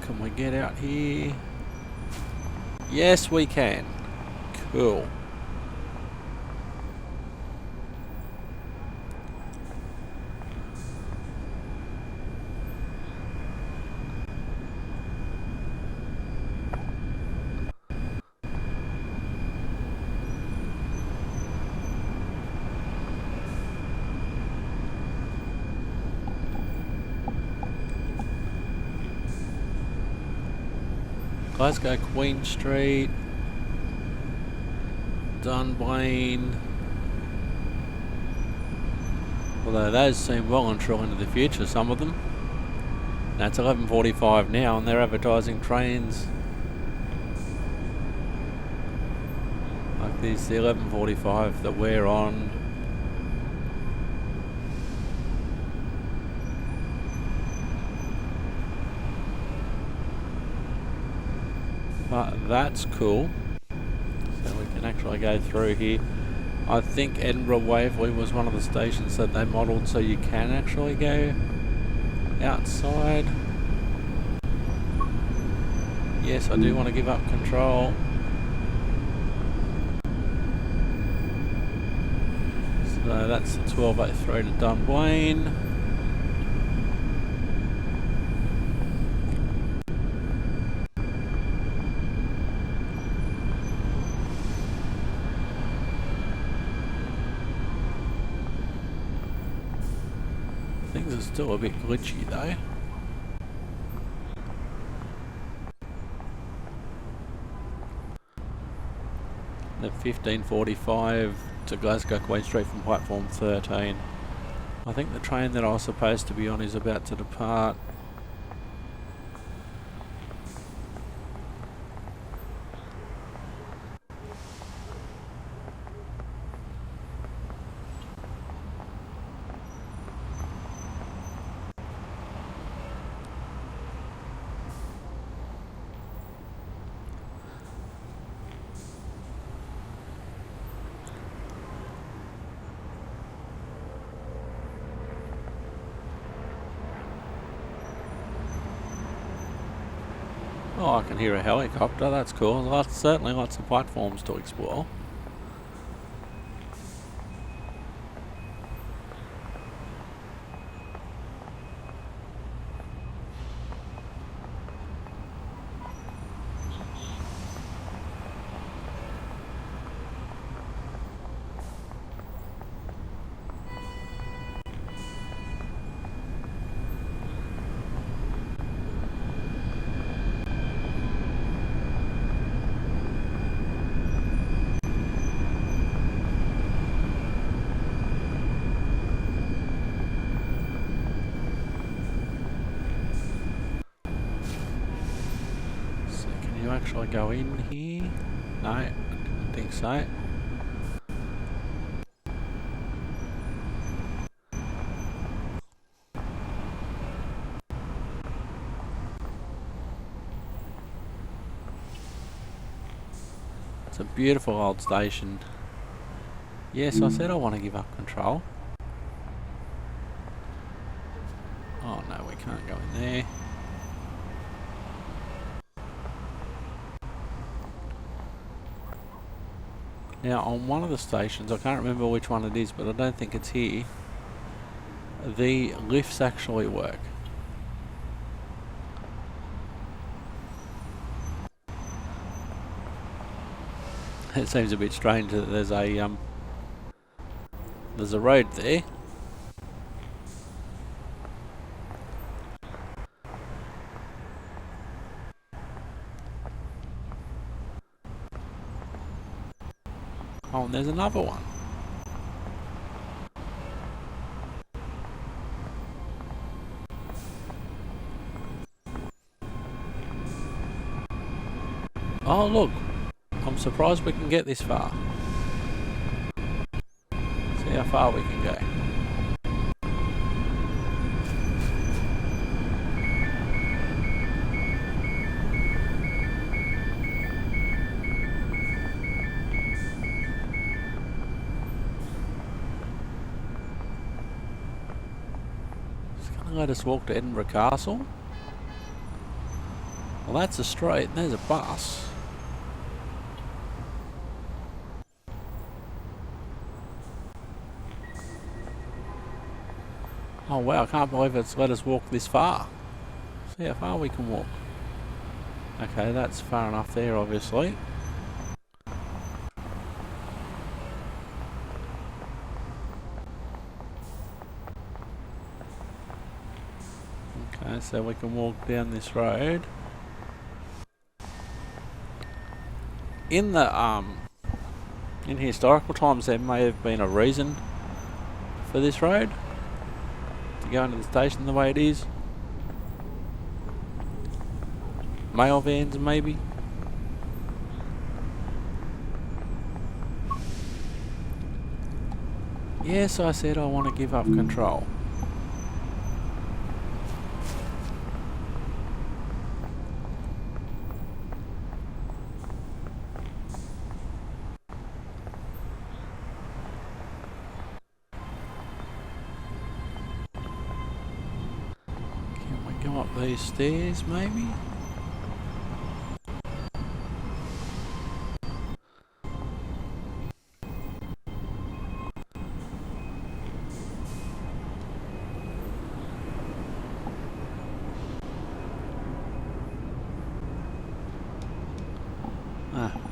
Can we get out here? Yes, we can. Cool. Glasgow Queen Street, Dunblane. Although those seem well and truly into the future, some of them. That's 11:45 now and they're advertising trains. Like this, the 11:45 that we're on. But that's cool. So we can actually go through here. I think Edinburgh Waverley was one of the stations that they modelled so you can actually go outside. Yes, I do want to give up control. So that's the 12:03 to Dunblane. Things are still a bit glitchy though. The 15:45 to Glasgow Queen Street from platform 13. I think the train that I was supposed to be on is about to depart. Oh, I can hear a helicopter. That's cool. Certainly lots of platforms to explore. Actually go in here? No, I didn't think so. It's a beautiful old station. Yes, I said I want to give up control. Oh no, we can't go in there. Now, on one of the stations, I can't remember which one it is, but I don't think it's here, the lifts actually work. It seems a bit strange that there's a road there. Oh, and there's another one. Oh, look. I'm surprised we can get this far. See how far we can go. Let us walk to Edinburgh Castle. Well, that's a straight, and there's a bus. Oh wow, I can't believe it's let us walk this far. See how far we can walk. Okay, that's far enough there, obviously. Okay, so we can walk down this road. In the in historical times, there may have been a reason for this road to go into the station the way it is. Mail vans, maybe. Yes, I said I want to give up control. Can we go up these stairs, maybe?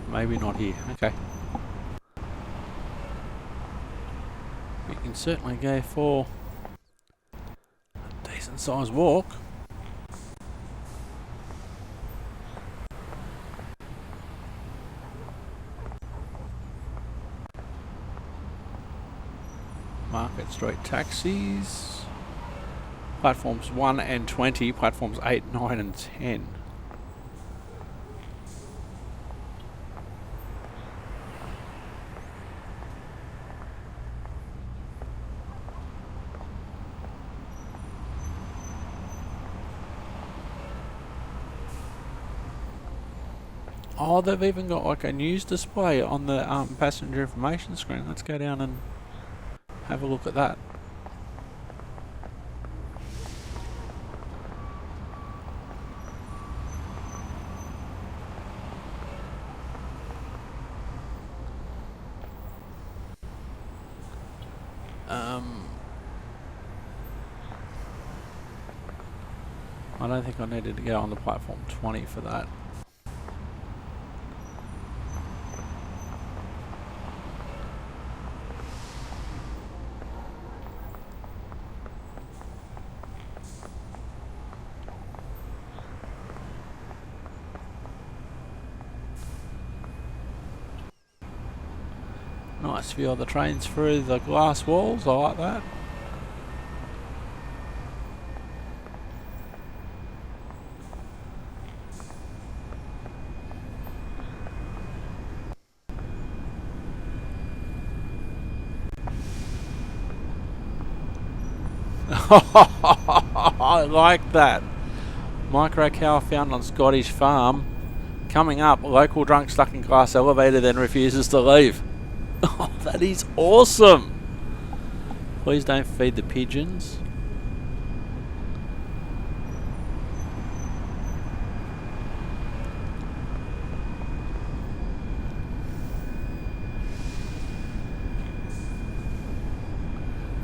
Maybe not here. Okay. We can certainly go for a decent sized walk. Market Street taxis. Platforms 1 and 20, platforms 8, 9 and 10. Oh, they've even got like a news display on the passenger information screen. Let's go down and have a look at that. I don't think I needed to go on the platform 20 for that. Nice view of the trains through the glass walls, I like that. I like that. Micro cow found on Scottish farm. Coming up, local drunk stuck in glass elevator then refuses to leave. Oh, that is awesome. Please don't feed the pigeons.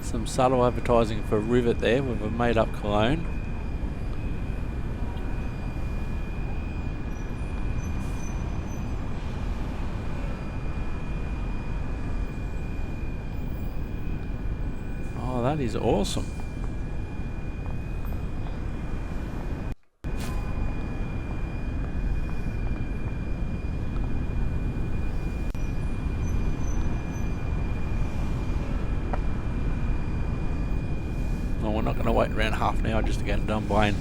Some subtle advertising for Rivet there with a made up cologne. Oh, that is awesome. Oh, we're not going to wait around half an hour just to get it done, Blaine.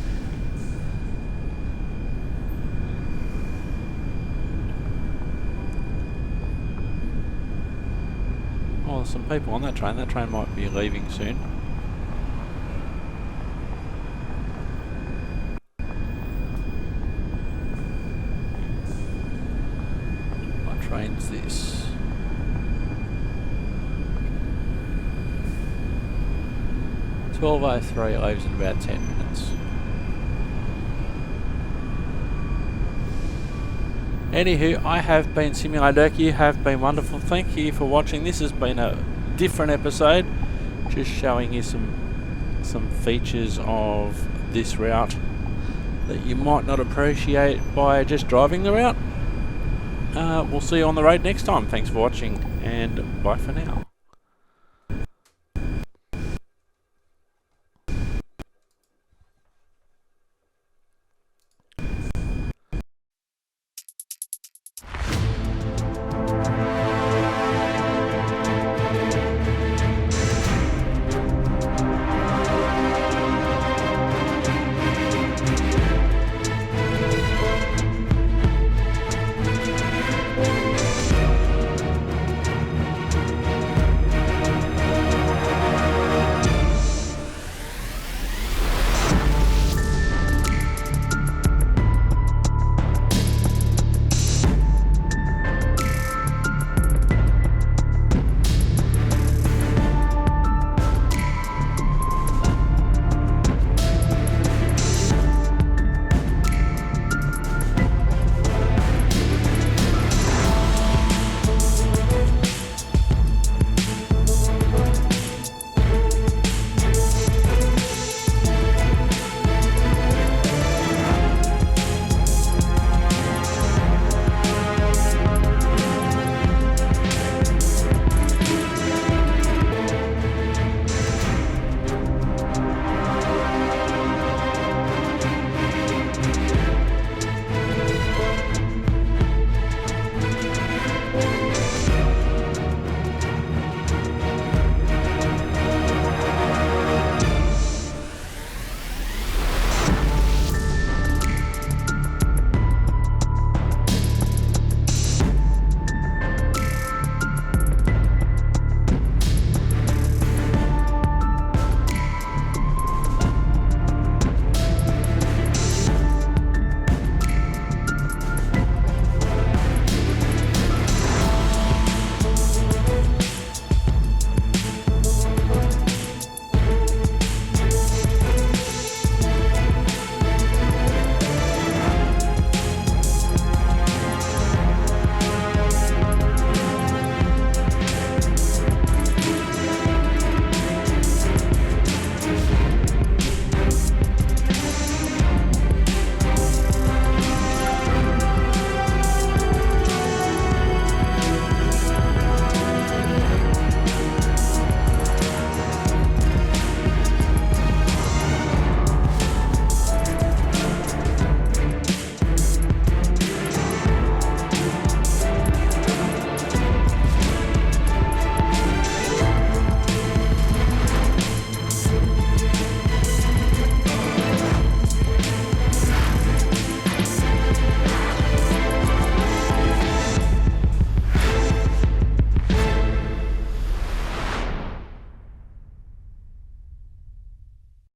Oh, there's some people on that train. That train might be leaving soon. What train's this? 12:03 leaves in about 10 minutes. Anywho, I have been Simulated Erk. You have been wonderful. Thank you for watching. This has been a different episode, just showing you some features of this route that you might not appreciate by just driving the route. We'll see you on the road next time. Thanks for watching, and bye for now.